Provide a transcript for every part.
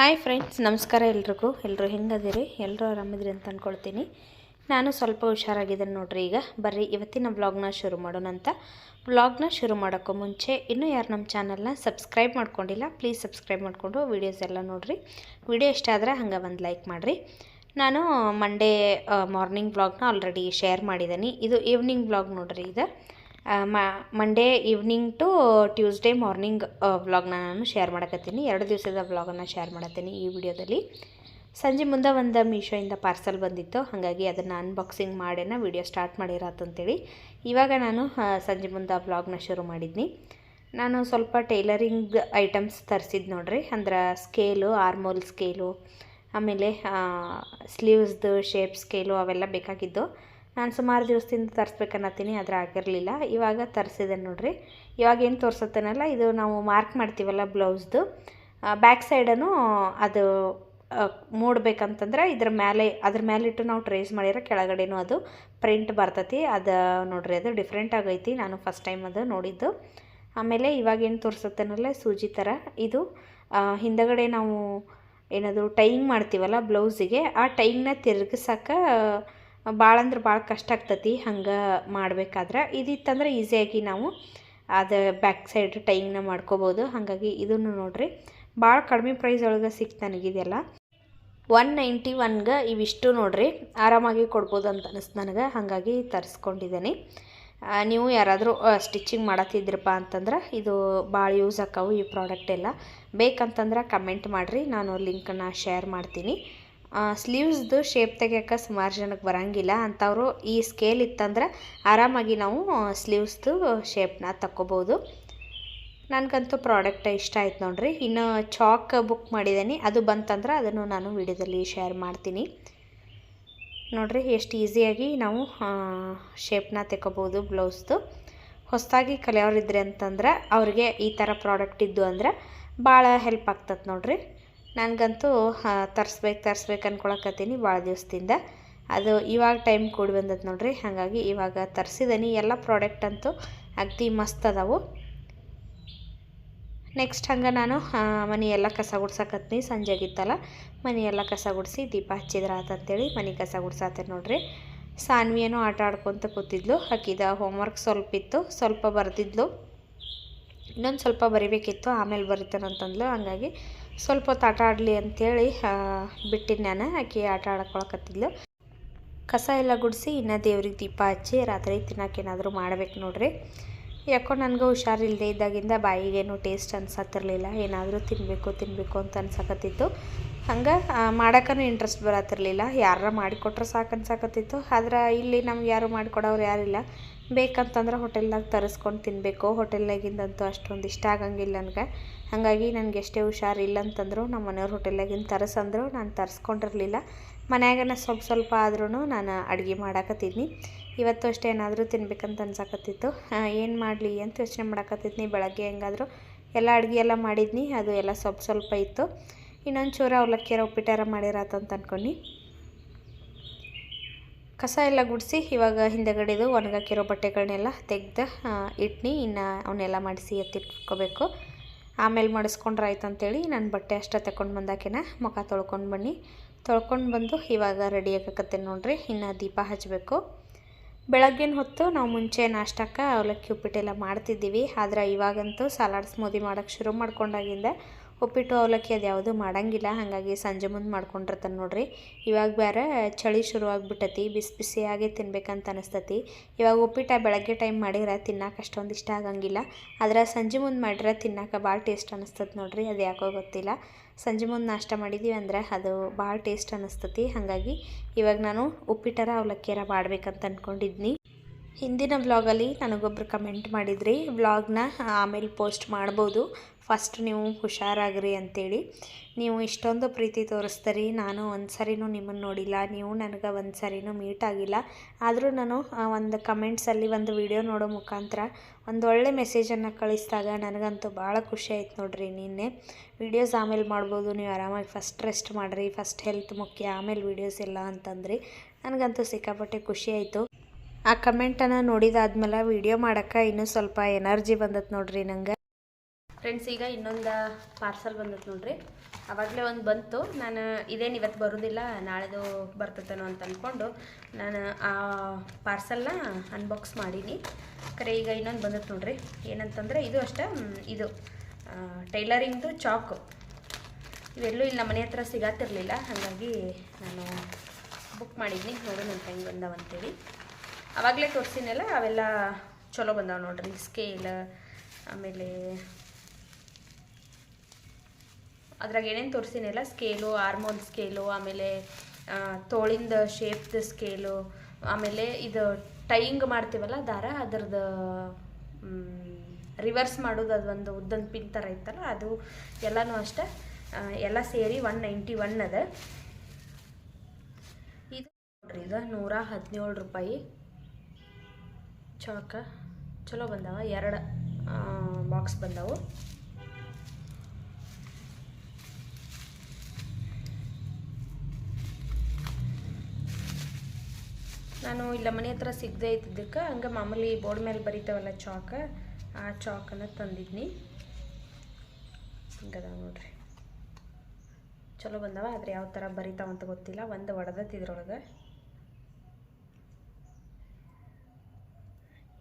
Hi friends, ನಮಸ್ಕಾರ ಎಲ್ರಿಗೂ. ಎಲ್ಲರೂ ಹೆಂಗದಿರಿ? ಎಲ್ಲರೂ ಆರಾಮಿದ್ರಿ ಅಂತ ಅಂದ್ಕೊಳ್ತೀನಿ. ನಾನು ಸ್ವಲ್ಪ ಹುಷಾರಾಗಿದ್ದೇನೆ ನೋಡ್ರಿ. ಈಗ ಬರ್ರಿ ಇವತ್ತಿನ ವ್ಲಾಗ್ನ ಶುರು ಮಾಡೋಣ ಅಂತ. ವ್ಲಾಗ್ನ ಶುರು ಮಾಡೋಕ್ಕೂ ಮುಂಚೆ ಇನ್ನೂ ಯಾರು ನಮ್ಮ ಚಾನಲ್ನ ಸಬ್ಸ್ಕ್ರೈಬ್ ಮಾಡ್ಕೊಂಡಿಲ್ಲ, ಪ್ಲೀಸ್ ಸಬ್ಸ್ಕ್ರೈಬ್ ಮಾಡಿಕೊಂಡು ವೀಡಿಯೋಸ್ ಎಲ್ಲ ನೋಡಿರಿ. ವಿಡಿಯೋ ಇಷ್ಟ ಆದರೆ ಹಂಗೆ ಒಂದು ಲೈಕ್ ಮಾಡಿರಿ. ನಾನು ಮಂಡೇ ಮಾರ್ನಿಂಗ್ ವ್ಲಾಗ್ನ ಆಲ್ರೆಡಿ ಶೇರ್ ಮಾಡಿದ್ದೀನಿ. ಇದು ಈವ್ನಿಂಗ್ ವ್ಲಾಗ್ ನೋಡ್ರಿ. ಇದು Monday evening to Tuesday morning ವ್ಲಾಗ್ನ ನಾನು ಶೇರ್ ಮಾಡಕತ್ತೀನಿ. 2 ದಿವಸದ ವ್ಲಾಗನ್ನು ಶೇರ್ ಮಾಡತ್ತೀನಿ ಈ ವಿಡಿಯೋದಲ್ಲಿ. ಸಂಜೆ ಮುಂದೆ ಒಂದು ಮೀಶೋಯಿಂದ ಪಾರ್ಸಲ್ ಬಂದಿತ್ತು, ಹಾಗಾಗಿ ಅದನ್ನು ಅನ್ಬಾಕ್ಸಿಂಗ್ ಮಾಡೇನ ವಿಡಿಯೋ ಸ್ಟಾರ್ಟ್ ಮಾಡಿರತ್ತಂತೇಳಿ ಇವಾಗ ನಾನು ಸಂಜೆ ಮುಂದೆ ವ್ಲಾಗ್ನ ಶುರು ಮಾಡಿದ್ನಿ. ನಾನು ಸ್ವಲ್ಪ ಟೈಲರಿಂಗ್ ಐಟಮ್ಸ್ ತರಿಸಿದ್ದು ನೋಡ್ರಿ. ಅಂದ್ರೆ ಸ್ಕೇಲು, ಆರ್ಮೋಲ್ ಸ್ಕೇಲು, ಆಮೇಲೆ ಸ್ಲೀವ್ಸ್ದು ಶೇಪ್ ಸ್ಕೇಲು ಅವೆಲ್ಲ ಬೇಕಾಗಿದ್ದು. ನಾನು ಸುಮಾರು ದಿವಸದಿಂದ ತರಿಸ್ಬೇಕನ್ನತ್ತೀನಿ, ಆದರೆ ಆಗಿರಲಿಲ್ಲ. ಇವಾಗ ತರಿಸಿದೆ ನೋಡ್ರಿ. ಇವಾಗ ಏನು ತೋರಿಸುತ್ತೇನಲ್ಲ, ಇದು ನಾವು ಮಾರ್ಕ್ ಮಾಡ್ತೀವಲ್ಲ ಬ್ಲೌಸ್ದು ಬ್ಯಾಕ್ ಸೈಡನ್ನು ಅದು ಮೂಡಬೇಕಂತಂದ್ರೆ ಅದ್ರ ಮೇಲಿಟ್ಟು ನಾವು ಟ್ರೇಸ್ ಮಾಡಿರೋ ಕೆಳಗಡೆನೂ ಅದು ಪ್ರಿಂಟ್ ಬರ್ತೈತಿ. ಅದು ನೋಡ್ರಿ, ಅದು ಡಿಫ್ರೆಂಟ್ ಆಗೈತಿ. ನಾನು ಫಸ್ಟ್ ಟೈಮ್ ಅದು ನೋಡಿದ್ದು. ಆಮೇಲೆ ಇವಾಗ ಏನು ತೋರಿಸುತ್ತೇನಲ್ಲ, ಸೂಜಿ ಥರ ಇದು ಹಿಂದಗಡೆ ನಾವು ಏನಾದರೂ ಟೈಯಿಂಗ್ ಮಾಡ್ತೀವಲ್ಲ ಬ್ಲೌಸಿಗೆ, ಆ ಟೈಯಿಂಗ್ನ ತಿರುಗಿಸೋಕೆ ಭಾಳ ಅಂದ್ರೆ ಭಾಳ ಕಷ್ಟ ಆಗ್ತತಿ. ಹಂಗೆ ಮಾಡಬೇಕಾದ್ರೆ ಇದಿತ್ತಂದ್ರೆ ಈಸಿಯಾಗಿ ನಾವು ಅದು ಬ್ಯಾಕ್ ಸೈಡ್ ಟೈಯಿಂಗ್ನ ಮಾಡ್ಕೋಬೋದು. ಹಾಗಾಗಿ ಇದನ್ನು ನೋಡ್ರಿ, ಭಾಳ ಕಡಿಮೆ ಪ್ರೈಸ್ ಒಳಗೆ ಸಿಕ್ತು ನನಗಿದೆಲ್ಲ. 191ಗೆ ಇವಿಷ್ಟು ನೋಡ್ರಿ, ಆರಾಮಾಗಿ ಕೊಡ್ಬೋದು ಅಂತ ಅನಿಸ್ತು ನನಗೆ. ಹಾಗಾಗಿ ತರಿಸ್ಕೊಂಡಿದ್ದೀನಿ. ನೀವು ಯಾರಾದರೂ ಸ್ಟಿಚಿಂಗ್ ಮಾಡತ್ತಿದ್ರಪ್ಪ ಅಂತಂದ್ರೆ ಇದು ಭಾಳ ಯೂಸ್ ಆಕಾವು ಈ ಪ್ರಾಡಕ್ಟ್ ಎಲ್ಲ. ಬೇಕಂತಂದ್ರೆ ಕಮೆಂಟ್ ಮಾಡಿರಿ, ನಾನು ಲಿಂಕನ್ನು ಶೇರ್ ಮಾಡ್ತೀನಿ. ಸ್ಲೀವ್ಸ್ದು ಶೇಪ್ ತೆಗಿಯೋಕೆ ಸುಮಾರು ಜನಕ್ಕೆ ಬರೋಂಗಿಲ್ಲ ಅಂಥವರು ಈ ಸ್ಕೇಲ್ ಇತ್ತಂದ್ರೆ ಆರಾಮಾಗಿ ನಾವು ಸ್ಲೀವ್ಸ್ದು ಶೇಪ್ನ ತಕ್ಕೋಬೋದು. ನನಗಂತೂ ಪ್ರಾಡಕ್ಟ್ ಇಷ್ಟ ಆಯ್ತು ನೋಡ್ರಿ. ಇನ್ನು ಚಾಕ್ ಬುಕ್ ಮಾಡಿದ್ದೀನಿ, ಅದು ಬಂತಂದ್ರೆ ಅದನ್ನು ನಾನು ವಿಡಿಯೋದಲ್ಲಿ ಶೇರ್ ಮಾಡ್ತೀನಿ. ನೋಡ್ರಿ ಎಷ್ಟು ಈಸಿಯಾಗಿ ನಾವು ಶೇಪ್ನ ತೆಕ್ಕೋಬೋದು ಬ್ಲೌಸ್ದು. ಹೊಸದಾಗಿ ಕಲಿಯೋರಿದ್ರೆ ಅಂತಂದ್ರೆ ಅವ್ರಿಗೆ ಈ ಥರ ಪ್ರಾಡಕ್ಟ್ ಇದ್ದು ಅಂದ್ರೆ ಭಾಳ ಹೆಲ್ಪ್ ಆಗ್ತದೆ ನೋಡ್ರಿ. ನನಗಂತೂ ತರಿಸ್ಬೇಕು ಅಂದ್ಕೊಳಕತ್ತೀನಿ ಭಾಳ ದಿವಸದಿಂದ. ಅದು ಇವಾಗ ಟೈಮ್ ಕೂಡಿ ಬಂದದ್ದು ನೋಡ್ರಿ. ಹಾಗಾಗಿ ಇವಾಗ ತರಿಸಿದ್ದೀನಿ. ಎಲ್ಲ ಪ್ರಾಡಕ್ಟ್ ಅಂತೂ ಅಗದಿ ಮಸ್ತ್ ಅದಾವು. ನೆಕ್ಸ್ಟ್ ಹಂಗೆ ನಾನು ಮನೆಯೆಲ್ಲ ಕಸ ಗುಡ್ಸಕತ್ತೀನಿ. ಸಂಜೆ ಆಗಿತ್ತಲ್ಲ, ಮನೆಯೆಲ್ಲ ಕಸ ಗುಡಿಸಿ ದೀಪ ಹಚ್ಚಿದ್ರೆ ಆತಂತೇಳಿ ಮನೆ ಕಸ ಗುಡ್ಸಾತೆ ನೋಡ್ರಿ. ಸಾನ್ವಿಯೇನೋ ಆಟ ಆಡ್ಕೊತ ಕೂತಿದ್ಲು. ಹಾಕಿದ ಹೋಮ್ವರ್ಕ್ ಸ್ವಲ್ಪ ಇತ್ತು, ಸ್ವಲ್ಪ ಬರೆದಿದ್ಲು. ಇನ್ನೊಂದು ಸ್ವಲ್ಪ ಬರಿಬೇಕಿತ್ತು, ಆಮೇಲೆ ಬರಿತಾನಂತಂದ್ಲು. ಹಂಗಾಗಿ ಸ್ವಲ್ಪ ಹೊತ್ತು ಆಟ ಆಡಲಿ ಅಂಥೇಳಿ ಬಿಟ್ಟಿದ್ದು ನಾನು. ಆಕೆ ಆಟ ಆಡ್ಕೊಳಕತ್ತಿದ್ಲು. ಕಸ ಎಲ್ಲ ಗುಡಿಸಿ ಇನ್ನು ದೇವ್ರಿಗೆ ದೀಪ ಹಚ್ಚಿ ರಾತ್ರಿ ತಿನ್ನೋಕೇನಾದರೂ ಮಾಡ್ಬೇಕು ನೋಡ್ರಿ. ಯಾಕೋ ನನಗೂ ಹುಷಾರಿಲ್ಲದೆ ಇದ್ದಾಗಿಂದ ಬಾಯಿಗೇನು ಟೇಸ್ಟ್ ಅನ್ಸತ್ತಿರಲಿಲ್ಲ. ಏನಾದರೂ ತಿನ್ನಬೇಕು ಅಂತ ಅನ್ಸಕತ್ತಿತ್ತು. ಹಂಗೆ ಮಾಡೋಕ್ಕೂ ಇಂಟ್ರೆಸ್ಟ್ ಬರತ್ತಿರಲಿಲ್ಲ. ಯಾರ ಮಾಡಿಕೊಟ್ರೆ ಸಾಕು ಅನ್ಸಕತ್ತಿತ್ತು. ಆದ್ರೆ ಇಲ್ಲಿ ನಮ್ಗೆ ಯಾರು ಮಾಡಿಕೊಡೋರು ಯಾರಿಲ್ಲ. ಬೇಕಂತಂದ್ರೆ ಹೋಟೆಲ್ದಾಗ ತರಿಸ್ಕೊಂಡು ತಿನ್ನಬೇಕು. ಹೋಟೆಲ್ನಾಗಿಂದಂತೂ ಅಷ್ಟೊಂದು ಇಷ್ಟ ಆಗಂಗಿಲ್ಲ ನನಗೆ. ಹಾಗಾಗಿ ನನಗೆ ಎಷ್ಟೇ ಹುಷಾರಿಲ್ಲ ಅಂತಂದ್ರು ನಮ್ಮ ಮನೆಯವ್ರು ಹೋಟೆಲ್ನಾಗಿಂದ ತರಿಸಂದ್ರು ನಾನು ತರಿಸ್ಕೊಂಡಿರಲಿಲ್ಲ. ಮನ್ಯಾಗನ ಸ್ವಲ್ಪ ಆದ್ರೂ ನಾನು ಅಡುಗೆ ಮಾಡಾಕತ್ತಿದ್ನಿ. ಇವತ್ತು ಅಷ್ಟೇ ಏನಾದರೂ ತಿನ್ಬೇಕಂತ ಅನ್ಸಕತ್ತಿತ್ತು. ಏನು ಮಾಡಲಿ ಅಂತ ಯೋಚನೆ ಮಾಡಾಕತ್ತಿದ್ನಿ. ಬೆಳಗ್ಗೆ ಹೆಂಗಾದರೂ ಎಲ್ಲ ಅಡುಗೆ ಎಲ್ಲ ಮಾಡಿದ್ನಿ, ಅದು ಎಲ್ಲ ಸ್ವಲ್ಪ ಇತ್ತು. ಇನ್ನೊಂದು ಚೂರು ಅವಲಕ್ಕಿಯರ ಉಪ್ಪಿಟ್ಟಾರ ಮಾಡಿರತ್ತಂತ ಅಂದ್ಕೊಂಡು ಕಸ ಎಲ್ಲ ಗುಡಿಸಿ ಇವಾಗ ಹಿಂದೆಗಡೆದು ಒಣಗಾಕಿರೋ ಬಟ್ಟೆಗಳನ್ನೆಲ್ಲ ತೆಗ್ದು ಇಟ್ನಿ. ಇನ್ನು ಅವನ್ನೆಲ್ಲ ಮಾಡಿಸಿ ಎತ್ತಿಟ್ಕೋಬೇಕು. ಆಮೇಲೆ ಮಾಡಿಸ್ಕೊಂಡ್ರೆ ಆಯ್ತು ಅಂತೇಳಿ ನಾನು ಬಟ್ಟೆ ಅಷ್ಟೇ ತಗೊಂಡು ಬಂದಾಕೆನ ಮುಖ ತೊಳ್ಕೊಂಡು ಬಂದು ಇವಾಗ ರೆಡಿ ಆಗಕತ್ತೇನೆ ನೋಡ್ರಿ. ಇನ್ನು ದೀಪ ಹಚ್ಚಬೇಕು. ಬೆಳಗ್ಗಿನ ಹೊತ್ತು ನಾವು ಮುಂಚೆ ನಾಷ್ಟಕ್ಕೆ ಅವಲಕ್ಕಿ ಉಪ್ಪಿಟ್ಟೆಲ್ಲ ಮಾಡ್ತಿದ್ದೀವಿ. ಆದರೆ ಇವಾಗಂತೂ ಸಲಾಡ್ ಸ್ಮೂದಿ ಮಾಡೋಕ್ಕೆ ಶುರು ಮಾಡ್ಕೊಂಡಾಗಿಂದ ಉಪ್ಪಿಟ್ಟು ಅವಲಕ್ಕಿ ಅದು ಯಾವುದೂ ಮಾಡೋಂಗಿಲ್ಲ. ಹಾಗಾಗಿ ಸಂಜೆ ಮುಂದೆ ಮಾಡ್ಕೊಂಡಿರ್ತಾನೆ ನೋಡ್ರಿ. ಇವಾಗ ಬೇರೆ ಚಳಿ ಶುರು ಆಗಿಬಿಟ್ಟತಿ, ಬಿಸಿಯಾಗಿ ತಿನ್ಬೇಕಂತ ಅನಿಸ್ತತಿ. ಇವಾಗ ಉಪ್ಪಿಟ್ಟು ಬೆಳಗ್ಗೆ ಟೈಮ್ ಮಾಡಿದ್ರೆ ತಿನ್ನೋಕೆ ಅಷ್ಟೊಂದು ಇಷ್ಟ ಆಗಂಗಿಲ್ಲ. ಆದರೆ ಸಂಜೆ ಮುಂದೆ ಮಾಡಿದ್ರೆ ತಿನ್ನೋಕೆ ಭಾಳ ಟೇಸ್ಟ್ ಅನ್ನಿಸ್ತದೆ ನೋಡ್ರಿ. ಅದು ಯಾಕೋ ಗೊತ್ತಿಲ್ಲ, ಸಂಜೆ ಮುಂದೆ ನಾಷ್ಟ ಮಾಡಿದ್ದೀವಿ ಅಂದರೆ ಅದು ಭಾಳ ಟೇಸ್ಟ್ ಅನ್ನಿಸ್ತತಿ. ಹಾಗಾಗಿ ಇವಾಗ ನಾನು ಉಪ್ಪಿಟ್ಟರ ಅವಲಕ್ಕಿಯರ ಮಾಡ್ಬೇಕಂತ ಅಂದ್ಕೊಂಡಿದ್ನಿ. ಹಿಂದಿನ ವ್ಲಾಗಲ್ಲಿ ನನಗೊಬ್ಬರು ಕಮೆಂಟ್ ಮಾಡಿದ್ರಿ, ವ್ಲಾಗ್ನ ಆಮೇಲೆ ಪೋಸ್ಟ್ ಮಾಡ್ಬೋದು, ಫಸ್ಟ್ ನೀವು ಹುಷಾರಾಗ್ರಿ ಅಂತೇಳಿ. ನೀವು ಇಷ್ಟೊಂದು ಪ್ರೀತಿ ತೋರಿಸ್ತೀರಿ. ನಾನು ಒಂದು ಸರಿನೂ ನಿಮ್ಮನ್ನು ನೋಡಿಲ್ಲ, ನೀವು ನನಗೆ ಒಂದು ಸರಿನೂ ಮೀಟ್ ಆಗಿಲ್ಲ. ಆದರೂ ನಾನು ಒಂದು ಕಮೆಂಟ್ಸಲ್ಲಿ ಒಂದು ವಿಡಿಯೋ ನೋಡೋ ಮುಖಾಂತರ ಒಂದು ಒಳ್ಳೆ ಮೆಸೇಜನ್ನು ಕಳಿಸಿದಾಗ ನನಗಂತೂ ಭಾಳ ಖುಷಿ ಆಯ್ತು ನೋಡ್ರಿ. ನಿನ್ನೆ ವೀಡಿಯೋಸ್ ಆಮೇಲೆ ಮಾಡ್ಬೋದು, ನೀವು ಆರಾಮಾಗಿ ಫಸ್ಟ್ ರೆಸ್ಟ್ ಮಾಡಿರಿ, ಫಸ್ಟ್ ಹೆಲ್ತ್ ಮುಖ್ಯ, ಆಮೇಲೆ ವೀಡಿಯೋಸ್ ಎಲ್ಲ ಅಂತಂದ್ರಿ. ನನಗಂತೂ ಸಿಕ್ಕಾಪಟ್ಟೆ ಖುಷಿ ಆಯಿತು. ಆ ಕಮೆಂಟನ್ನು ನೋಡಿದಾದ್ಮೇಲೆ ವೀಡಿಯೋ ಮಾಡೋಕ್ಕೆ ಇನ್ನೂ ಸ್ವಲ್ಪ ಎನರ್ಜಿ ಬಂದತ್ತೆ ನೋಡ್ರಿ ನಂಗೆ. ಫ್ರೆಂಡ್ಸ್, ಈಗ ಇನ್ನೊಂದು ಪಾರ್ಸಲ್ ಬಂದತ್ತೆ ನೋಡ್ರಿ. ಆವಾಗಲೇ ಒಂದು ಬಂತು. ನಾನು ಇದೇನು ಇವತ್ತು ಬರೋದಿಲ್ಲ, ನಾಳೆದು ಬರ್ತತೇನೋ ಅಂತ ಅಂದ್ಕೊಂಡು ನಾನು ಆ ಪಾರ್ಸಲ್ನ ಅನ್ಬಾಕ್ಸ್ ಮಾಡೀನಿ. ಕರೆ ಈಗ ಇನ್ನೊಂದು ಬಂದತ್ತು ನೋಡ್ರಿ. ಏನಂತಂದರೆ ಇದು ಅಷ್ಟೇ, ಇದು ಟೈಲರಿಂಗ್ದು ಚಾಕು. ಇವೆಲ್ಲೂ ಇಲ್ಲಿ ನಮ್ಮ ಮನೆ ಹತ್ರ ಸಿಗತ್ತಿರಲಿಲ್ಲ, ಹಾಗಾಗಿ ನಾನು ಬುಕ್ ಮಾಡಿದ್ನಿ. ನೋಡೋಣ ಅಂತ ಹೆಂಗೆ ಬಂದಾವಂತೇಳಿ. ಆವಾಗಲೇ ತೋರಿಸಿನಲ್ಲ, ಅವೆಲ್ಲ ಚಲೋ ಬಂದಾವೆ ನೋಡ್ರಿ. ಸ್ಕೇಲ್, ಆಮೇಲೆ ಅದ್ರಾಗ ಏನೇನು ತೋರಿಸಿನಲ್ಲ, ಸ್ಕೇಲು, ಆರ್ಮೋಲ್ ಸ್ಕೇಲು, ಆಮೇಲೆ ತೋಳಿಂದ ಶೇಪ್ದು ಸ್ಕೇಲು, ಆಮೇಲೆ ಇದು ಟೈಯಿಂಗ್ ಮಾಡ್ತೀವಲ್ಲ ದಾರ, ಅದರದ್ದು ರಿವರ್ಸ್ ಮಾಡೋದು, ಅದು ಒಂದು ಉದ್ದನ ಪಿನ್ ಥರ ಇತ್ತಲ್ಲ, ಅದು ಎಲ್ಲನೂ ಅಷ್ಟೇ. ಎಲ್ಲ ಸೇರಿ 191 ಅದ. ಇದು ನೋಡ್ರಿ, ಇದು 117 ರೂಪಾಯಿ ಚಾಕ. ಚಲೋ ಬಂದಾವ. 2 ಬಾಕ್ಸ್ ಬಂದವು. ನಾನು ಇಲ್ಲ ಮನೆ ಹತ್ರ ಸಿಗದೆ ಇದ್ದಿದ್ದಕ್ಕೆ ಹಂಗೆ ಮಾಮೂಲಿ ಬೋರ್ಡ್ ಮೇಲೆ ಬರೀತಾವಲ್ಲ ಚಾಕ, ಆ ಚಾಕನ್ನು ತಂದಿದ್ನಿ. ಹಿಂಗದ ನೋಡ್ರಿ, ಚಲೋ ಬಂದವ. ಆದರೆ ಯಾವ ಥರ ಬರೀತಾವಂತ ಗೊತ್ತಿಲ್ಲ. ಒಂದು ಒಡೆದತ್ತಿದ್ರೊಳಗೆ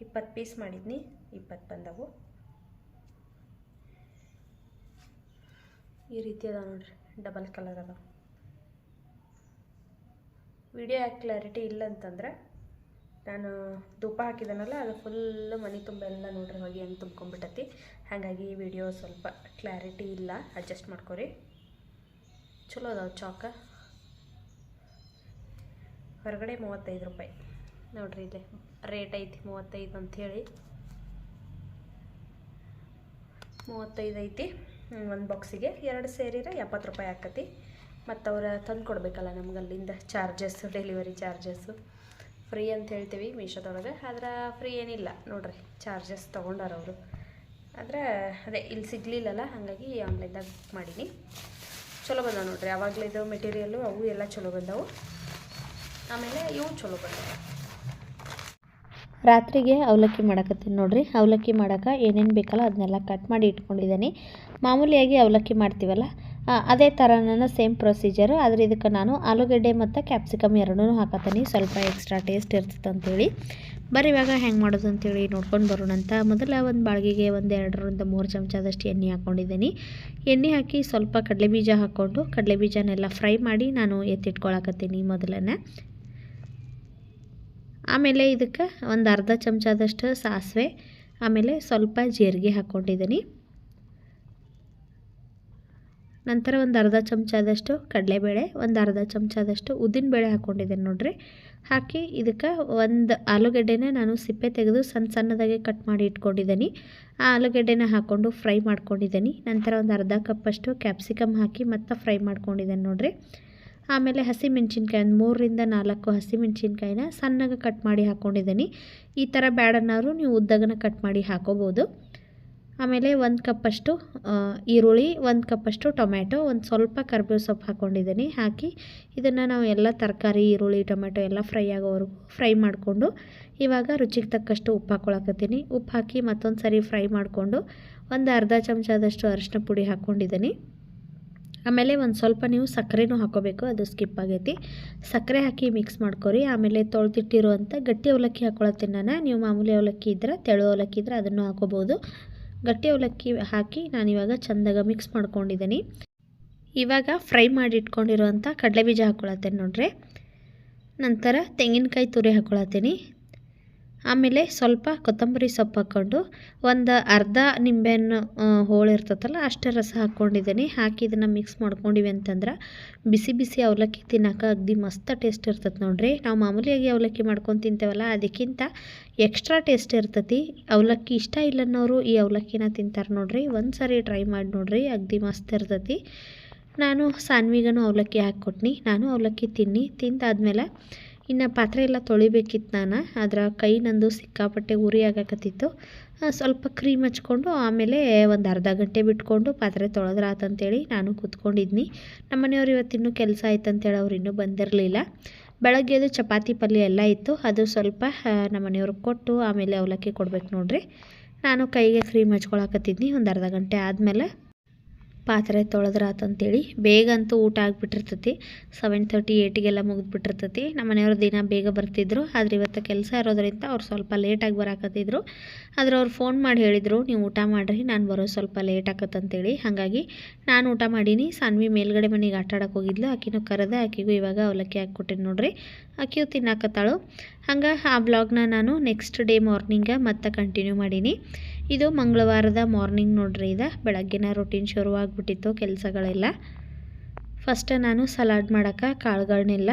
20 ಪೀಸ್ ಮಾಡಿದ್ನಿ, 20 ಬಂದವು. ಈ ರೀತಿ ಅದ ನೋಡ್ರಿ, ಡಬಲ್ ಕಲರ್ ಅದ. ವಿಡಿಯೋ ಯಾಕೆ ಕ್ಲಾರಿಟಿ ಇಲ್ಲ ಅಂತಂದ್ರೆ, ನಾನು ಧೂಪ ಹಾಕಿದನಲ್ಲ, ಅದು ಫುಲ್ಲು ಮನೆ ತುಂಬ ಎಲ್ಲ ನೋಡ್ರಿ ಹೊಗೆ ಅಂತ ತುಂಬ್ಕೊಂಡ್ಬಿಟ್ಟತಿ. ಹಾಗಾಗಿ ವಿಡಿಯೋ ಸ್ವಲ್ಪ ಕ್ಲಾರಿಟಿ ಇಲ್ಲ, ಅಡ್ಜಸ್ಟ್ ಮಾಡ್ಕೊರಿ. ಚಲೋ ಅದಾವ ಚಾಕ. ಹೊರಗಡೆ 35 ರೂಪಾಯಿ ನೋಡ್ರಿ. ಇದೆ ರೇಟ್ ಐತಿ 35 ಅಂಥೇಳಿ. 35 ಐತಿ ಒಂದು ಬಾಕ್ಸಿಗೆ. 2 ಸೇರಿದ್ರೆ 70 ರೂಪಾಯಿ ಆಕತಿ. ಮತ್ತು ಅವ್ರು ತಂದು ಕೊಡಬೇಕಲ್ಲ ನಮ್ಗೆ ಅಲ್ಲಿಂದ ಚಾರ್ಜಸ್ಸು, ಡೆಲಿವರಿ ಚಾರ್ಜಸ್ಸು. ಫ್ರೀ ಅಂತ ಹೇಳ್ತೀವಿ ಮೀಶೋದೊಳಗೆ, ಆದ್ರೆ ಫ್ರೀ ಏನಿಲ್ಲ ನೋಡ್ರಿ, ಚಾರ್ಜಸ್ ತೊಗೊಂಡಾರ ಅವರು. ಆದರೆ ಅದೇ ಇಲ್ಲಿ ಸಿಗಲಿಲ್ಲಲ್ಲ, ಹಾಗಾಗಿ ಆನ್ಲೈನ್ದಾಗ ಬುಕ್ ಮಾಡೀನಿ. ಚಲೋ ಬಂದವು ನೋಡ್ರಿ. ಆವಾಗಲೇ ಇದು ಮೆಟೀರಿಯಲ್ಲು ಅವು ಎಲ್ಲ ಚಲೋ ಬಂದವು. ಆಮೇಲೆ ಇವು ಚಲೋ ಬಂದವು. ರಾತ್ರಿಗೆ ಅವಲಕ್ಕಿ ಮಾಡಕತ್ತೀನಿ ನೋಡ್ರಿ. ಅವಲಕ್ಕಿ ಮಾಡೋಕೆ ಏನೇನು ಬೇಕಲ್ಲ ಅದನ್ನೆಲ್ಲ ಕಟ್ ಮಾಡಿ ಇಟ್ಕೊಂಡಿದ್ದೀನಿ. ಮಾಮೂಲಿಯಾಗಿ ಅವಲಕ್ಕಿ ಮಾಡ್ತೀವಲ್ಲ ಅದೇ ಥರನ ಸೇಮ್ ಪ್ರೊಸೀಜರು. ಆದರೆ ಇದಕ್ಕೆ ನಾನು ಆಲೂಗಡ್ಡೆ ಮತ್ತು ಕ್ಯಾಪ್ಸಿಕಮ್ ಎರಡೂ ಹಾಕತ್ತೀನಿ, ಸ್ವಲ್ಪ ಎಕ್ಸ್ಟ್ರಾ ಟೇಸ್ಟ್ ಇರ್ತದೆ ಅಂತೇಳಿ. ಬರೀ ಇವಾಗ ಹೆಂಗೆ ಮಾಡೋದು ಅಂತೇಳಿ ನೋಡ್ಕೊಂಡು ಬರೋಣ ಅಂತ. ಮೊದಲ ಒಂದು ಬಾಳಿಗೆಗೆ 2-3 ಚಮಚದಷ್ಟು ಎಣ್ಣೆ ಹಾಕ್ಕೊಂಡಿದ್ದೀನಿ. ಎಣ್ಣೆ ಹಾಕಿ ಸ್ವಲ್ಪ ಕಡಲೆಬೀಜ ಹಾಕ್ಕೊಂಡು ಕಡಲೆಬೀಜನೆಲ್ಲ ಫ್ರೈ ಮಾಡಿ ನಾನು ಎತ್ತಿಟ್ಕೊಳಕತ್ತೀನಿ ಮೊದಲನೇ. ಆಮೇಲೆ ಇದಕ್ಕೆ ಒಂದು ಅರ್ಧ ಚಮಚದಷ್ಟು ಸಾಸಿವೆ, ಆಮೇಲೆ ಸ್ವಲ್ಪ ಜೀರಿಗೆ ಹಾಕ್ಕೊಂಡಿದ್ದೀನಿ. ನಂತರ ಒಂದು ಅರ್ಧ ಚಮಚದಷ್ಟು ಕಡಲೆಬೇಳೆ, ಒಂದು ಅರ್ಧ ಚಮಚದಷ್ಟು ಉದ್ದಿನಬೇಳೆ ಹಾಕ್ಕೊಂಡಿದ್ದೇನೆ ನೋಡ್ರಿ. ಹಾಕಿ ಇದಕ್ಕೆ ಒಂದು ಆಲೂಗಡ್ಡೆನ ನಾನು ಸಿಪ್ಪೆ ತೆಗೆದು ಸಣ್ಣದಾಗೆ ಕಟ್ ಮಾಡಿ ಇಟ್ಕೊಂಡಿದ್ದೀನಿ. ಆ ಆಲೂಗಡ್ಡೆನ ಹಾಕ್ಕೊಂಡು ಫ್ರೈ ಮಾಡ್ಕೊಂಡಿದ್ದೀನಿ. ನಂತರ ಒಂದು ಅರ್ಧ ಕಪ್ಪಷ್ಟು ಕ್ಯಾಪ್ಸಿಕಮ್ ಹಾಕಿ ಮತ್ತೆ ಫ್ರೈ ಮಾಡ್ಕೊಂಡಿದ್ದೇನೆ ನೋಡ್ರಿ. ಆಮೇಲೆ ಹಸಿಮೆಣ್ಸಿನ್ಕಾಯಿ ಒಂದು 3-4 ಹಸಿಮೆಣ್ಸಿನ್ಕಾಯಿನ ಸಣ್ಣಗೆ ಕಟ್ ಮಾಡಿ ಹಾಕ್ಕೊಂಡಿದ್ದೀನಿ. ಈ ಥರ ಬ್ಯಾಡನ್ನವರು ನೀವು ಉದ್ದಗನ ಕಟ್ ಮಾಡಿ ಹಾಕೋಬೋದು. ಆಮೇಲೆ 1 ಕಪ್ಪಷ್ಟು ಈರುಳ್ಳಿ, 1 ಕಪ್ಪಷ್ಟು ಟೊಮ್ಯಾಟೊ, ಒಂದು ಸ್ವಲ್ಪ ಕರಿಬೇವು ಸೊಪ್ಪು ಹಾಕ್ಕೊಂಡಿದ್ದೀನಿ. ಹಾಕಿ ಇದನ್ನು ನಾವು ಎಲ್ಲ ತರಕಾರಿ, ಈರುಳ್ಳಿ, ಟೊಮ್ಯಾಟೊ ಎಲ್ಲ ಫ್ರೈ ಆಗೋವರೆಗೂ ಫ್ರೈ ಮಾಡಿಕೊಂಡು ಇವಾಗ ರುಚಿಗೆ ತಕ್ಕಷ್ಟು ಉಪ್ಪು ಹಾಕ್ಕೊಳಕತ್ತೀನಿ. ಉಪ್ಪು ಹಾಕಿ ಮತ್ತೊಂದು ಸರಿ ಫ್ರೈ ಮಾಡಿಕೊಂಡು ಒಂದು ಅರ್ಧ ಚಮಚದಷ್ಟು ಅರಿಶಿನ ಪುಡಿ ಹಾಕ್ಕೊಂಡಿದ್ದೀನಿ. ಆಮೇಲೆ ಒಂದು ಸ್ವಲ್ಪ ನೀವು ಸಕ್ಕರೆನೂ ಹಾಕ್ಕೋಬೇಕು, ಅದು ಸ್ಕಿಪ್ ಆಗೈತಿ. ಸಕ್ಕರೆ ಹಾಕಿ ಮಿಕ್ಸ್ ಮಾಡ್ಕೊರಿ. ಆಮೇಲೆ ತೊಳೆದಿಟ್ಟಿರುವಂಥ ಗಟ್ಟಿ ಅವಲಕ್ಕಿ ಹಾಕ್ಕೊಳತ್ತೀನಿ ನಾನು. ನೀವು ಮಾಮೂಲಿ ಅವಲಕ್ಕಿ ಇದ್ದರೆ, ತೆಳು ಅವಲಕ್ಕಿ ಇದ್ದರೆ ಅದನ್ನು ಹಾಕೋಬೋದು. ಗಟ್ಟಿ ಅವಲಕ್ಕಿ ಹಾಕಿ ನಾನಿವಾಗ ಚೆಂದಾಗ ಮಿಕ್ಸ್ ಮಾಡ್ಕೊಂಡಿದ್ದೀನಿ. ಇವಾಗ ಫ್ರೈ ಮಾಡಿ ಇಟ್ಕೊಂಡಿರುವಂಥ ಕಡಲೆಬೀಜ ಹಾಕ್ಕೊಳತ್ತೇನೆ ನೋಡ್ರಿ. ನಂತರ ತೆಂಗಿನಕಾಯಿ ತುರಿ ಹಾಕ್ಕೊಳತ್ತೀನಿ. ಆಮೇಲೆ ಸ್ವಲ್ಪ ಕೊತ್ತಂಬರಿ ಸೊಪ್ಪು ಹಾಕ್ಕೊಂಡು ಒಂದು ಅರ್ಧ ನಿಂಬೆಹಣ್ಣು ಹೋಳು ಇರ್ತದಲ್ಲ ಅಷ್ಟೇ ರಸ ಹಾಕ್ಕೊಂಡಿದ್ದೀನಿ. ಹಾಕಿ ಇದನ್ನು ಮಿಕ್ಸ್ ಮಾಡ್ಕೊಂಡಿವಿ ಅಂತಂದ್ರೆ ಬಿಸಿ ಬಿಸಿ ಅವಲಕ್ಕಿ ತಿನ್ನೋಕೆ ಅಗದಿ ಮಸ್ತ್ ಟೇಸ್ಟ್ ಇರ್ತದೆ ನೋಡ್ರಿ. ನಾವು ಮಾಮೂಲಿಯಾಗಿ ಅವಲಕ್ಕಿ ಮಾಡ್ಕೊಂಡು ತಿಂತೇವಲ್ಲ, ಅದಕ್ಕಿಂತ ಎಕ್ಸ್ಟ್ರಾ ಟೇಸ್ಟ್ ಇರ್ತೈತಿ. ಅವಲಕ್ಕಿ ಇಷ್ಟ ಇಲ್ಲ ಅನ್ನೋರು ಈ ಅವಲಕ್ಕಿನ ತಿಂತಾರೆ ನೋಡ್ರಿ. ಒಂದು ಸಾರಿ ಟ್ರೈ ಮಾಡಿ ನೋಡ್ರಿ, ಅಗದಿ ಮಸ್ತ್ ಇರ್ತೈತಿ. ನಾನು ಸಾನ್ವಿಗೂ ಅವಲಕ್ಕಿ ಹಾಕ್ಕೊಟ್ನಿ. ನಾನು ಅವಲಕ್ಕಿ ತಿಂದಾದ್ಮೇಲೆ ಇನ್ನು ಪಾತ್ರೆ ಎಲ್ಲ ತೊಳಿಬೇಕಿತ್ತು ನಾನು. ಅದರ ಕೈ ನಂದು ಸಿಕ್ಕಾಪಟ್ಟೆ ಉರಿ ಆಗಕತ್ತಿತ್ತು. ಸ್ವಲ್ಪ ಕ್ರೀಮ್ ಹಚ್ಕೊಂಡು ಆಮೇಲೆ ಒಂದು ಅರ್ಧ ಗಂಟೆ ಬಿಟ್ಕೊಂಡು ಪಾತ್ರೆ ತೊಳೆದ್ರಾತಂತೇಳಿ ನಾನು ಕೂತ್ಕೊಂಡಿದ್ನಿ. ನಮ್ಮ ಮನೆಯವ್ರು ಇವತ್ತಿನ್ನೂ ಕೆಲಸ ಆಯ್ತಂತೇಳಿ ಅವ್ರು ಇನ್ನೂ ಬಂದಿರಲಿಲ್ಲ. ಬೆಳಗ್ಗೆದು ಚಪಾತಿ ಪಲ್ಯ ಎಲ್ಲ ಇತ್ತು, ಅದು ಸ್ವಲ್ಪ ನಮ್ಮ ಮನೆಯವ್ರಿಗೆ ಕೊಟ್ಟು ಆಮೇಲೆ ಅವಲಕ್ಕಿ ಕೊಡ್ಬೇಕು ನೋಡ್ರಿ. ನಾನು ಕೈಗೆ ಕ್ರೀಮ್ ಹಚ್ಕೊಳಕತ್ತಿದ್ನಿ. ಒಂದು ಅರ್ಧ ಗಂಟೆ ಆದಮೇಲೆ ಪಾತ್ರೆ ತೊಳೆದ್ರಾತಂತೇಳಿ ಬೇಗ ಅಂತೂ ಊಟ ಆಗಿಬಿಟ್ಟಿರ್ತೈತಿ. 7:30 8ಗೆಲ್ಲ ಮುಗಿದ್ಬಿಟ್ಟಿರ್ತೈತಿ. ನಮ್ಮ ಮನೆಯವ್ರು ದಿನ ಬೇಗ ಬರ್ತಿದ್ರು, ಆದರೆ ಇವತ್ತು ಕೆಲಸ ಇರೋದ್ರಿಂದ ಅವ್ರು ಸ್ವಲ್ಪ ಲೇಟಾಗಿ ಬರಾಕತ್ತಿದ್ರು. ಆದ್ರೆ ಅವ್ರು ಫೋನ್ ಮಾಡಿ ಹೇಳಿದರು, ನೀವು ಊಟ ಮಾಡಿರಿ, ನಾನು ಬರೋ ಸ್ವಲ್ಪ ಲೇಟ್ ಆಕತ್ತಂತೇಳಿ. ಹಾಗಾಗಿ ನಾನು ಊಟ ಮಾಡೀನಿ. ಸಾನ್ವಿ ಮೇಲ್ಗಡೆ ಮನೆಗೆ ಆಟ ಆಡೋಕೆ ಹೋಗಿದ್ಲು, ಆಕಿನೂ ಕರೆದೆ. ಆಕಿಗೂ ಇವಾಗ ಅವಲಕ್ಕಿ ಹಾಕ್ಕೊಟ್ಟಿನಿ ನೋಡ್ರಿ, ಆಕಿಯೂ ತಿನ್ನಾಕತ್ತಾಳು. ಹಂಗೆ ಆ ವ್ಲಾಗ್ನ ನಾನು ನೆಕ್ಸ್ಟ್ ಡೇ ಮಾರ್ನಿಂಗ ಮತ್ತೆ ಕಂಟಿನ್ಯೂ ಮಾಡೀನಿ. ಇದು ಮಂಗಳವಾರದ ಮಾರ್ನಿಂಗ್ ನೋಡ್ರಿ. ಇದು ಬೆಳಗ್ಗಿನ ರೊಟೀನ್ ಶುರುವಾಗ್ಬಿಟ್ಟಿತ್ತು ಕೆಲಸಗಳೆಲ್ಲ. ಫಸ್ಟ್ ನಾನು ಸಲಾಡ್ ಮಾಡೋಕ್ಕೆ ಕಾಳುಗಳನ್ನೆಲ್ಲ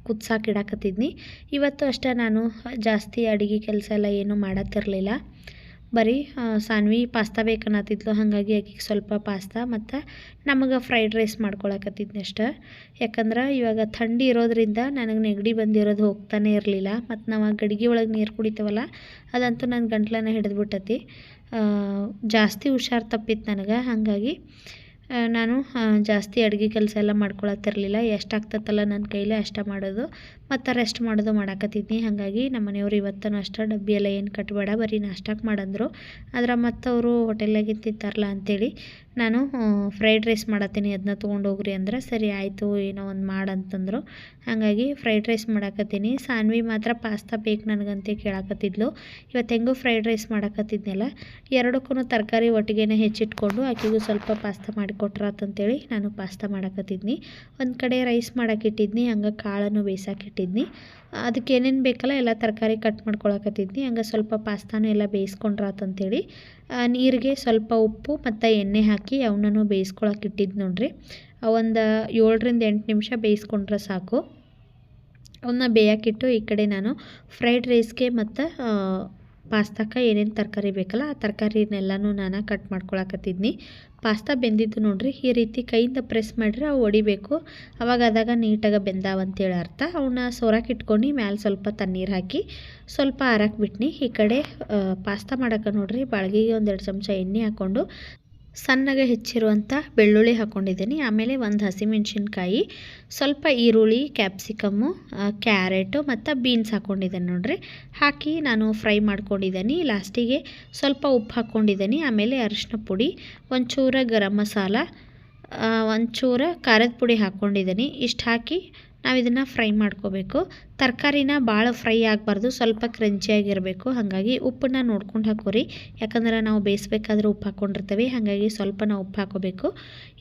ಕುದಿಸಾಕಿಡಾಕತ್ತಿದ್ನಿ. ಇವತ್ತು ಅಷ್ಟೇ ನಾನು ಜಾಸ್ತಿ ಅಡುಗೆ ಕೆಲಸ ಎಲ್ಲ ಏನೂ ಮಾಡತ್ತಿರಲಿಲ್ಲ. ಬರೀ ಸಾನ್ವಿ ಪಾಸ್ತಾ ಬೇಕನ್ನತ್ತಿದ್ಲು, ಹಾಗಾಗಿ ಆಕಿಗೆ ಸ್ವಲ್ಪ ಪಾಸ್ತಾ ಮತ್ತು ನಮಗೆ ಫ್ರೈಡ್ ರೈಸ್ ಮಾಡ್ಕೊಳಕತ್ತಿದ್ನಿ ಅಷ್ಟೆ. ಯಾಕಂದ್ರೆ ಇವಾಗ ಥಂಡಿ ಇರೋದ್ರಿಂದ ನನಗೆ ನೆಗಡಿ ಬಂದಿರೋದು ಹೋಗ್ತಾನೆ ಇರಲಿಲ್ಲ. ಮತ್ತು ನಾವು ಆ ಗಡಿಗೆ ಒಳಗೆ ನೀರು ಕುಡಿತೇವಲ್ಲ, ಅದಂತೂ ನನ್ನ ಗಂಟ್ಲನ್ನ ಹಿಡಿದ್ಬಿಟ್ಟತಿ. ಜಾಸ್ತಿ ಹುಷಾರು ತಪ್ಪಿತ್ತು ನನಗೆ. ಹಾಗಾಗಿ ನಾನು ಜಾಸ್ತಿ ಅಡುಗೆ ಕೆಲಸ ಎಲ್ಲ ಮಾಡ್ಕೊಳತ್ತಿರಲಿಲ್ಲ. ಎಷ್ಟಾಗ್ತತ್ತಲ್ಲ ನನ್ನ ಕೈಲೇ ಅಷ್ಟೇ ಮಾಡೋದು ಮತ್ತು ರೆಸ್ಟ್ ಮಾಡೋದು ಮಾಡಾಕತ್ತಿದ್ನಿ. ಹಾಗಾಗಿ ನಮ್ಮ ಮನೆಯವರು ಇವತ್ತೂ ಅಷ್ಟೇ ಡಬ್ಬಿ ಎಲ್ಲ ಏನು ಕಟ್ಟಬೇಡ, ಬರೀ ನಾಷ್ಟಕ್ಕೆ ಮಾಡಂದರು. ಆದ್ರೆ ಮತ್ತು ಅವರು ಹೋಟೆಲ್ನಾಗಿಂದ ತಿಂತಾರಲ್ಲ ಅಂಥೇಳಿ ನಾನು ಫ್ರೈಡ್ ರೈಸ್ ಮಾಡತ್ತೀನಿ, ಅದನ್ನ ತೊಗೊಂಡೋಗ್ರಿ ಅಂದ್ರೆ ಸರಿ ಆಯಿತು ಏನೋ ಒಂದು ಮಾಡಂತಂದರು. ಹಾಗಾಗಿ ಫ್ರೈಡ್ ರೈಸ್ ಮಾಡಾಕತ್ತೀನಿ. ಸಾನ್ವಿ ಮಾತ್ರ ಪಾಸ್ತಾ ಬೇಕು ನನಗಂತೆ ಕೇಳಾಕತ್ತಿದ್ಲು. ಇವತ್ತು ಹೆಂಗೂ ಫ್ರೈಡ್ ರೈಸ್ ಮಾಡಾಕತ್ತಿದ್ನಲ್ಲ, ಎರಡಕ್ಕೂ ತರಕಾರಿ ಒಟ್ಟಿಗೆ ಹೆಚ್ಚಿಟ್ಕೊಂಡು ಆಕೆಗೂ ಸ್ವಲ್ಪ ಪಾಸ್ತಾ ಮಾಡಿಕೊಟ್ರಾತಂತೇಳಿ ನಾನು ಪಾಸ್ತಾ ಮಾಡಾಕತ್ತಿದ್ನಿ. ಒಂದು ಕಡೆ ರೈಸ್ ಮಾಡಾಕಿಟ್ಟಿದ್ನಿ, ಹಂಗೆ ಕಾಳನ್ನು ಬೇಯಿಸಾಕಿಟ್ಟಿದ್ನಿ. ಅದಕ್ಕೆ ಏನೇನು ಬೇಕಲ್ಲ ಎಲ್ಲ ತರಕಾರಿ ಕಟ್ ಮಾಡ್ಕೊಳಕತ್ತಿದ್ನಿ. ಹಂಗೆ ಸ್ವಲ್ಪ ಪಾಸ್ತಾನು ಎಲ್ಲ ಬೇಯಿಸ್ಕೊಂಡ್ರಾತಂತೇಳಿ ನೀರಿಗೆ ಸ್ವಲ್ಪ ಉಪ್ಪು ಮತ್ತು ಎಣ್ಣೆ ಹಾಕಿ ಅವನನ್ನು ಬೇಯಿಸ್ಕೊಳಕ್ಕೆ ಇಟ್ಟಿದ್ದು ನೋಡ್ರಿ. ಒಂದು 7ರಿಂದ 8 ನಿಮಿಷ ಬೇಯಿಸ್ಕೊಂಡ್ರೆ ಸಾಕು. ಅವನ್ನ ಬೇಯಕ್ಕಿಟ್ಟು ಈ ಕಡೆ ನಾನು ಫ್ರೈಡ್ ರೈಸ್ಗೆ ಮತ್ತು ಪಾಸ್ತಾಕ್ಕೆ ಏನೇನು ತರಕಾರಿ ಬೇಕಲ್ಲ ಆ ತರಕಾರಿನೆಲ್ಲನೂ ನಾನು ಕಟ್ ಮಾಡ್ಕೊಳಕತ್ತಿದ್ನಿ. ಪಾಸ್ತಾ ಬೆಂದಿದ್ದು ನೋಡ್ರಿ, ಈ ರೀತಿ ಕೈಯಿಂದ ಪ್ರೆಸ್ ಮಾಡಿದ್ರೆ ಅವು ಹೊಡಿಬೇಕು, ಅವಾಗಾದಾಗ ನೀಟಾಗಿ ಬೆಂದಾವಂತೇಳಿ ಅರ್ಥ. ಅವನ್ನ ಸೋರಾಕೆ ಇಟ್ಕೊಂಡು ಮ್ಯಾಲೆ ಸ್ವಲ್ಪ ತಣ್ಣೀರು ಹಾಕಿ ಸ್ವಲ್ಪ ಆರಕ್ಕೆ ಬಿಟ್ನಿ. ಈ ಕಡೆ ಪಾಸ್ತಾ ಮಾಡೋಕೆ ನೋಡ್ರಿ, ಬಾಳ್ಗಿಗೆ 1-2 ಚಮಚ ಎಣ್ಣೆ ಹಾಕ್ಕೊಂಡು ಸಣ್ಣಗೆ ಹೆಚ್ಚಿರುವಂಥ ಬೆಳ್ಳುಳ್ಳಿ ಹಾಕ್ಕೊಂಡಿದ್ದೀನಿ. ಆಮೇಲೆ ಒಂದು ಹಸಿಮೆಣ್ಸಿನ್ಕಾಯಿ, ಸ್ವಲ್ಪ ಈರುಳ್ಳಿ, ಕ್ಯಾಪ್ಸಿಕಮ್ಮು, ಕ್ಯಾರೆಟು ಮತ್ತು ಬೀನ್ಸ್ ಹಾಕ್ಕೊಂಡಿದ್ದೇನೆ ನೋಡ್ರಿ. ಹಾಕಿ ನಾನು ಫ್ರೈ ಮಾಡ್ಕೊಂಡಿದ್ದೀನಿ. ಲಾಸ್ಟಿಗೆ ಸ್ವಲ್ಪ ಉಪ್ಪು ಹಾಕ್ಕೊಂಡಿದ್ದೀನಿ. ಆಮೇಲೆ ಅರಿಶಿನ ಪುಡಿ, ಒಂಚೂರು ಗರಂ ಮಸಾಲ, ಒಂಚೂರು ಖಾರದ ಪುಡಿ ಹಾಕ್ಕೊಂಡಿದ್ದೀನಿ. ಇಷ್ಟು ಹಾಕಿ ನಾವು ಇದನ್ನು ಫ್ರೈ ಮಾಡ್ಕೋಬೇಕು. ತರಕಾರಿನ ಭಾಳ ಫ್ರೈ ಆಗಬಾರ್ದು, ಸ್ವಲ್ಪ ಕ್ರಂಚಿಯಾಗಿರಬೇಕು. ಹಾಗಾಗಿ ಉಪ್ಪನ್ನ ನೋಡ್ಕೊಂಡು ಹಾಕೋರಿ, ಯಾಕಂದ್ರೆ ನಾವು ಬೇಯಿಸ್ಬೇಕಾದ್ರೆ ಉಪ್ಪು ಹಾಕ್ಕೊಂಡಿರ್ತೀವಿ. ಹಾಗಾಗಿ ಸ್ವಲ್ಪ ನಾವು ಉಪ್ಪು ಹಾಕೋಬೇಕು.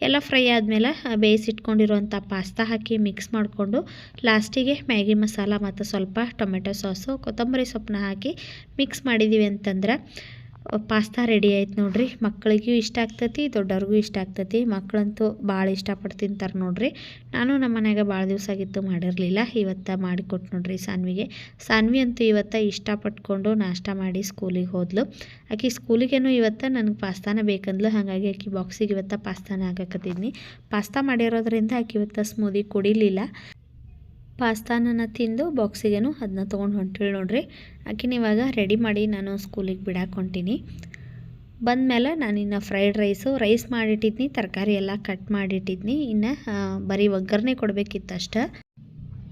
ಎಲ್ಲ ಫ್ರೈ ಆದಮೇಲೆ ಬೇಯಿಸಿಟ್ಕೊಂಡಿರುವಂಥ ಪಾಸ್ತಾ ಹಾಕಿ ಮಿಕ್ಸ್ ಮಾಡಿಕೊಂಡು ಲಾಸ್ಟಿಗೆ ಮ್ಯಾಗಿ ಮಸಾಲ ಮತ್ತು ಸ್ವಲ್ಪ ಟೊಮೆಟೊ ಸಾಸು, ಕೊತ್ತಂಬರಿ ಸೊಪ್ಪನ್ನ ಹಾಕಿ ಮಿಕ್ಸ್ ಮಾಡಿದ್ದೀವಿ ಅಂತಂದ್ರೆ ಪಾಸ್ತಾ ರೆಡಿ ಆಯ್ತು ನೋಡ್ರಿ. ಮಕ್ಕಳಿಗೂ ಇಷ್ಟ ಆಗ್ತೈತಿ, ದೊಡ್ಡವ್ರಿಗೂ ಇಷ್ಟ ಆಗ್ತೈತಿ. ಮಕ್ಕಳಂತೂ ಭಾಳ ಇಷ್ಟಪಟ್ಟು ತಿಂತಾರೆ ನೋಡ್ರಿ. ನಾನು ನಮ್ಮ ಮನೆಯಾಗ ಭಾಳ ದಿವಸ ಆಗಿತ್ತು ಮಾಡಿರಲಿಲ್ಲ, ಇವತ್ತು ಮಾಡಿಕೊಟ್ಟು ನೋಡ್ರಿ ಸಾನ್ವಿಗೆ. ಸಾನ್ವಿ ಅಂತೂ ಇವತ್ತು ಇಷ್ಟಪಟ್ಕೊಂಡು ನಾಷ್ಟ ಮಾಡಿ ಸ್ಕೂಲಿಗೆ ಹೋದ್ಲು. ಆಕೆ ಸ್ಕೂಲಿಗೇನು ಇವತ್ತು ನನಗೆ ಪಾಸ್ತಾನ ಬೇಕಂದ್ಲು. ಹಾಗಾಗಿ ಆಕೆ ಬಾಕ್ಸಿಗೆ ಇವತ್ತು ಪಾಸ್ತಾನ ಹಾಕಕತ್ತಿದ್ನಿ. ಪಾಸ್ತಾ ಮಾಡಿರೋದ್ರಿಂದ ಆಕೆ ಇವತ್ತು ಸ್ಮೂದಿ ಕುಡಿಲಿಲ್ಲ. ಪಾಸ್ತಾನ ತಿಂದು ಬಾಕ್ಸಿಗೇನು ಅದನ್ನ ತೊಗೊಂಡು ಹೊಂಟಿಳಿ ನೋಡ್ರಿ. ಆಕಿನ ಇವಾಗ ರೆಡಿ ಮಾಡಿ ನಾನು ಸ್ಕೂಲಿಗೆ ಬಿಡಾಕೆ ಹೊಂಟೀನಿ. ಬಂದಮೇಲೆ ನಾನಿನ್ನು ಫ್ರೈಡ್ ರೈಸ್ ಮಾಡಿಟ್ಟಿದ್ನಿ, ತರಕಾರಿ ಎಲ್ಲ ಕಟ್ ಮಾಡಿಟ್ಟಿದ್ನಿ. ಇನ್ನು ಬರೀ ಒಗ್ಗರಣೆ ಕೊಡಬೇಕಿತ್ತು ಅಷ್ಟೇ.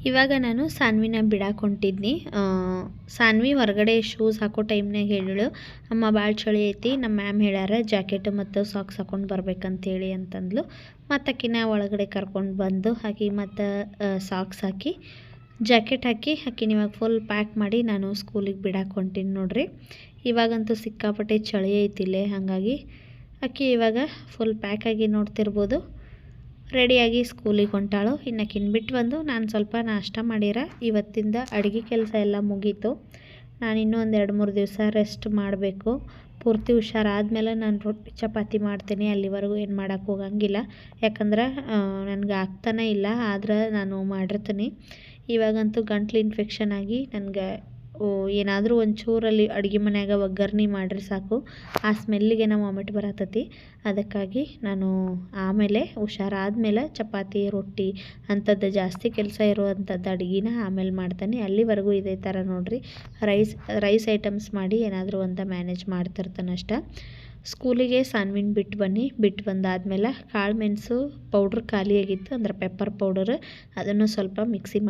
ಇವಾಗ ನಾನು ಸಾನ್ವಿನ ಬಿಡಾಕೆ ಹೊಂಟಿದ್ನಿ. ಸಾನ್ವಿ ಹೊರಗಡೆ ಶೂಸ್ ಹಾಕೋ ಟೈಮ್ನಾಗ ಹೇಳಿಳು, ಅಮ್ಮ ಭಾಳ ಚಳಿ ಐತಿ, ನಮ್ಮ ಮ್ಯಾಮ್ ಹೇಳ್ಯಾರ ಜಾಕೆಟ್ ಮತ್ತು ಸಾಕ್ಸ್ ಹಾಕ್ಕೊಂಡು ಬರ್ಬೇಕಂತೇಳಿ ಅಂತಂದ್ಲು. ಮತ್ತು ಆಕಿನ ಒಳಗಡೆ ಕರ್ಕೊಂಡು ಬಂದು ಹಾಕಿ ಮತ್ತು ಸಾಕ್ಸ್ ಹಾಕಿ ಜಾಕೆಟ್ ಹಾಕಿ ಆಕಿನ ಇವಾಗ ಫುಲ್ ಪ್ಯಾಕ್ ಮಾಡಿ ನಾನು ಸ್ಕೂಲಿಗೆ ಬಿಡಾಕೆ ಹೊಂಟೀನಿ ನೋಡ್ರಿ. ಇವಾಗಂತೂ ಸಿಕ್ಕಾಪಟ್ಟೆ ಚಳಿ ಐತಿಲ್ಲೇ, ಹಾಗಾಗಿ ಆಕಿ ಇವಾಗ ಫುಲ್ ಪ್ಯಾಕಾಗಿ ನೋಡ್ತಿರ್ಬೋದು ರೆಡಿಯಾಗಿ ಸ್ಕೂಲಿಗೆ ಹೊಂಟಾಳು. ಇನ್ನು ಬಿಟ್ಟು ಬಂದು ನಾನು ಸ್ವಲ್ಪ ನಾಷ್ಟ ಮಾಡಿರ. ಇವತ್ತಿಂದ ಅಡುಗೆ ಕೆಲಸ ಎಲ್ಲ ಮುಗೀತು. ನಾನು ಇನ್ನೂ ಒಂದು 2-3 ದಿವಸ ರೆಸ್ಟ್ ಮಾಡಬೇಕು. ಪೂರ್ತಿ ಹುಷಾರಾದ್ಮೇಲೆ ನಾನು ರೊಟ್ಟಿ ಚಪಾತಿ ಮಾಡ್ತೀನಿ. ಅಲ್ಲಿವರೆಗೂ ಏನು ಮಾಡೋಕ್ಕೆ ಹೋಗಂಗಿಲ್ಲ, ಯಾಕಂದ್ರೆ ನನಗೆ ಆಗ್ತಾನೆ ಇಲ್ಲ. ಆದ್ರೆ ನಾನು ಮಾಡಿರ್ತೀನಿ. ಇವಾಗಂತೂ ಗಂಟ್ಲು ಇನ್ಫೆಕ್ಷನ್ ಆಗಿ ನನಗೆ ಏನಾದರೂ ಒಂಚೂರಲ್ಲಿ ಅಡುಗೆ ಮನೆಯಾಗ ಒಗ್ಗರಣೆ ಮಾಡಿರಿ ಸಾಕು, ಆ ಸ್ಮೆಲ್ಲಿಗೆ ನಾವು ವಾಮಿಟ್ ಬರತ್ತತಿ. ಅದಕ್ಕಾಗಿ ನಾನು ಆಮೇಲೆ ಹುಷಾರಾದ್ಮೇಲೆ ಚಪಾತಿ ರೊಟ್ಟಿ ಅಂಥದ್ದು ಜಾಸ್ತಿ ಕೆಲಸ ಇರುವಂಥದ್ದು ಅಡುಗೆನ ಆಮೇಲೆ ಮಾಡ್ತೀನಿ. ಅಲ್ಲಿವರೆಗೂ ಇದೇ ಥರ ನೋಡಿರಿ ರೈಸ್ ಐಟಮ್ಸ್ ಮಾಡಿ ಏನಾದರೂ ಒಂದು ಮ್ಯಾನೇಜ್ ಮಾಡ್ತಿರ್ತಾನೆ ಅಷ್ಟೆ. ಸ್ಕೂಲಿಗೆ ಸಾನ್ವಿನ ಬಿಟ್ಟು ಬನ್ನಿ. ಬಿಟ್ಟು ಬಂದಾದಮೇಲೆ ಕಾಳು ಮೆಣಸು ಪೌಡ್ರ್ ಖಾಲಿಯಾಗಿತ್ತು, ಅಂದರೆ ಪೆಪ್ಪರ್ ಪೌಡರ್, ಅದನ್ನು ಸ್ವಲ್ಪ ಮಿಕ್ಸಿ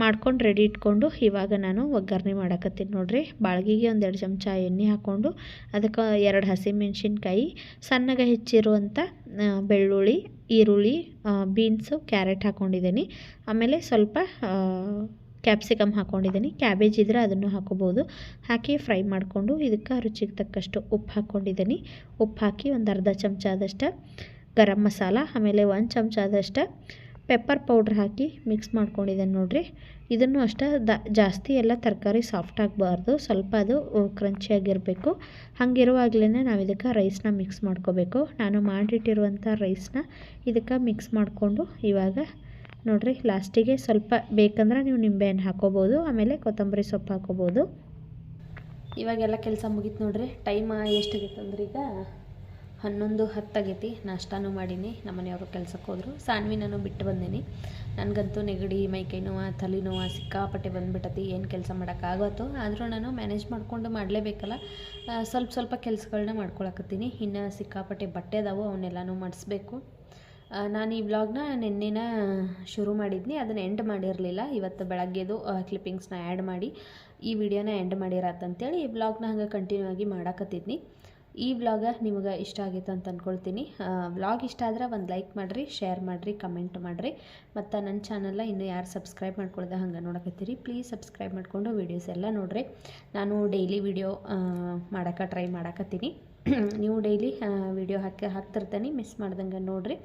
ಮಾಡ್ಕೊಂಡು ರೆಡಿ ಇಟ್ಕೊಂಡು ಇವಾಗ ನಾನು ಒಗ್ಗರಣೆ ಮಾಡಕತ್ತೀನಿ ನೋಡಿರಿ. ಬಾಳ್ಗಿಗೆ 1-2 ಚಮಚ ಎಣ್ಣೆ ಹಾಕ್ಕೊಂಡು ಅದಕ್ಕೆ 2 ಹಸಿಮೆಣ್ಸಿನ್ಕಾಯಿ, ಸಣ್ಣಗೆ ಹೆಚ್ಚಿರುವಂಥ ಬೆಳ್ಳುಳ್ಳಿ, ಈರುಳ್ಳಿ, ಬೀನ್ಸು, ಕ್ಯಾರೆಟ್ ಹಾಕ್ಕೊಂಡಿದ್ದೀನಿ. ಆಮೇಲೆ ಸ್ವಲ್ಪ ಕ್ಯಾಪ್ಸಿಕಮ್ ಹಾಕ್ಕೊಂಡಿದ್ದೀನಿ. ಕ್ಯಾಬೇಜ್ ಇದ್ದರೆ ಅದನ್ನು ಹಾಕೋಬೋದು. ಹಾಕಿ ಫ್ರೈ ಮಾಡಿಕೊಂಡು ಇದಕ್ಕೆ ರುಚಿಗೆ ತಕ್ಕಷ್ಟು ಉಪ್ಪು ಹಾಕ್ಕೊಂಡಿದ್ದೀನಿ. ಉಪ್ಪು ಹಾಕಿ ಒಂದು ಅರ್ಧ ಚಮಚ ಆದಷ್ಟು ಗರಂ ಮಸಾಲ, ಆಮೇಲೆ 1 ಚಮಚ ಆದಷ್ಟು ಪೆಪ್ಪರ್ ಪೌಡ್ರ್ ಹಾಕಿ ಮಿಕ್ಸ್ ಮಾಡ್ಕೊಂಡಿದ್ದೇನೆ ನೋಡಿರಿ. ಇದನ್ನು ಅಷ್ಟೇ ಜಾಸ್ತಿ ಎಲ್ಲ ತರಕಾರಿ ಸಾಫ್ಟ್ ಆಗಬಾರ್ದು, ಸ್ವಲ್ಪ ಅದು ಕ್ರಂಚಿಯಾಗಿರಬೇಕು. ಹಾಗಿರುವಾಗಲೇ ನಾವು ಇದಕ್ಕೆ ರೈಸ್ನ ಮಿಕ್ಸ್ ಮಾಡ್ಕೋಬೇಕು. ನಾನು ಮಾಡಿಟ್ಟಿರುವಂಥ ರೈಸ್ನ ಇದಕ್ಕೆ ಮಿಕ್ಸ್ ಮಾಡಿಕೊಂಡು ಇವಾಗ ನೋಡಿರಿ, ಲಾಸ್ಟಿಗೆ ಸ್ವಲ್ಪ ಬೇಕಂದ್ರೆ ನೀವು ನಿಂಬೆಹಣ್ಣು ಹಾಕೋಬೋದು, ಆಮೇಲೆ ಕೊತ್ತಂಬರಿ ಸೊಪ್ಪು ಹಾಕೋಬೋದು. ಇವಾಗೆಲ್ಲ ಕೆಲಸ ಮುಗೀತು ನೋಡಿರಿ. ಟೈಮ್ ಎಷ್ಟಾಗೈತೆ ಅಂದ್ರೆ ಈಗ 11:10 ಆಗೈತಿ. ನಾಷ್ಟಾನು ಮಾಡೀನಿ. ನಮ್ಮ ಮನೆಯವರು ಕೆಲಸಕ್ಕೆ ಹೋದರು. ಸಾನ್ವಿ ನಾನು ಬಿಟ್ಟು ಬಂದೀನಿ. ನನಗಂತೂ ನೆಗಡಿ, ಮೈಕೈ ನೋವು, ತಲೆನೋವು ಸಿಕ್ಕಾಪಟ್ಟೆ ಬಂದುಬಿಟ್ಟತಿ. ಏನು ಕೆಲಸ ಮಾಡೋಕ್ಕಾಗತ್ತೋ, ಆದರೂ ನಾನು ಮ್ಯಾನೇಜ್ ಮಾಡಿಕೊಂಡು ಮಾಡಲೇಬೇಕಲ್ಲ. ಸ್ವಲ್ಪ ಕೆಲಸಗಳನ್ನ ಮಾಡ್ಕೊಳಕತ್ತೀನಿ. ಇನ್ನು ಸಿಕ್ಕಾಪಟ್ಟೆ ಬಟ್ಟೆ ಅದಾವು, ಅವನ್ನೆಲ್ಲನೂ ಮಾಡಿಸ್ಬೇಕು. ನಾನು ಈ ವ್ಲಾಗ್ನ ನಿನ್ನೆನ ಶುರು ಮಾಡಿದ್ನಿ, ಅದನ್ನು ಎಂಡ್ ಮಾಡಿರಲಿಲ್ಲ. ಇವತ್ತು ಬೆಳಗ್ಗೆದು ಕ್ಲಿಪ್ಪಿಂಗ್ಸ್ನ ಆ್ಯಡ್ ಮಾಡಿ ಈ ವಿಡಿಯೋನ ಎಂಡ್ ಮಾಡಿರತ್ತಂತೇಳಿ ಈ ವ್ಲಾಗ್ನ ಹಂಗೆ ಕಂಟಿನ್ಯೂ ಆಗಿ ಮಾಡಕತ್ತಿದ್ನಿ. ಈ ವ್ಲಾಗ ನಿಮಗೆ ಇಷ್ಟ ಆಗಿತ್ತು ಅಂತ ಅಂದ್ಕೊಳ್ತೀನಿ. ವ್ಲಾಗ್ ಇಷ್ಟ ಆದ್ರೆ ಒಂದು ಲೈಕ್ ಮಾಡಿರಿ, ಶೇರ್ ಮಾಡಿರಿ, ಕಮೆಂಟ್ ಮಾಡಿರಿ. ಮತ್ತು ನನ್ನ ಚಾನಲ್ನ ಇನ್ನೂ ಯಾರು ಸಬ್ಸ್ಕ್ರೈಬ್ ಮಾಡ್ಕೊಳ್ದೆ ಹಂಗೆ ನೋಡಕತ್ತೀರಿ, ಪ್ಲೀಸ್ ಸಬ್ಸ್ಕ್ರೈಬ್ ಮಾಡಿಕೊಂಡು ವೀಡಿಯೋಸ್ ಎಲ್ಲ ನೋಡಿರಿ. ನಾನು ಡೈಲಿ ವಿಡಿಯೋ ಮಾಡೋಕ್ಕೆ ಟ್ರೈ ಮಾಡಕತ್ತೀನಿ. ನೀವು ಡೈಲಿ ವಿಡಿಯೋ ಹಾಕ್ತಿರ್ತೀನಿ, ಮಿಸ್ ಮಾಡ್ದಂಗೆ ನೋಡಿರಿ.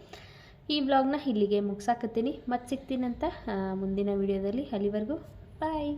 ಈ ವ್ಲಾಗ್ನ ಇಲ್ಲಿಗೆ ಮುಗಿಸಾಕತ್ತೀನಿ. ಮತ್ತೆ ಸಿಗ್ತೀನಂತ ಮುಂದಿನ ವಿಡಿಯೋದಲ್ಲಿ. ಅಲ್ಲಿವರೆಗೂ ಬಾಯ್.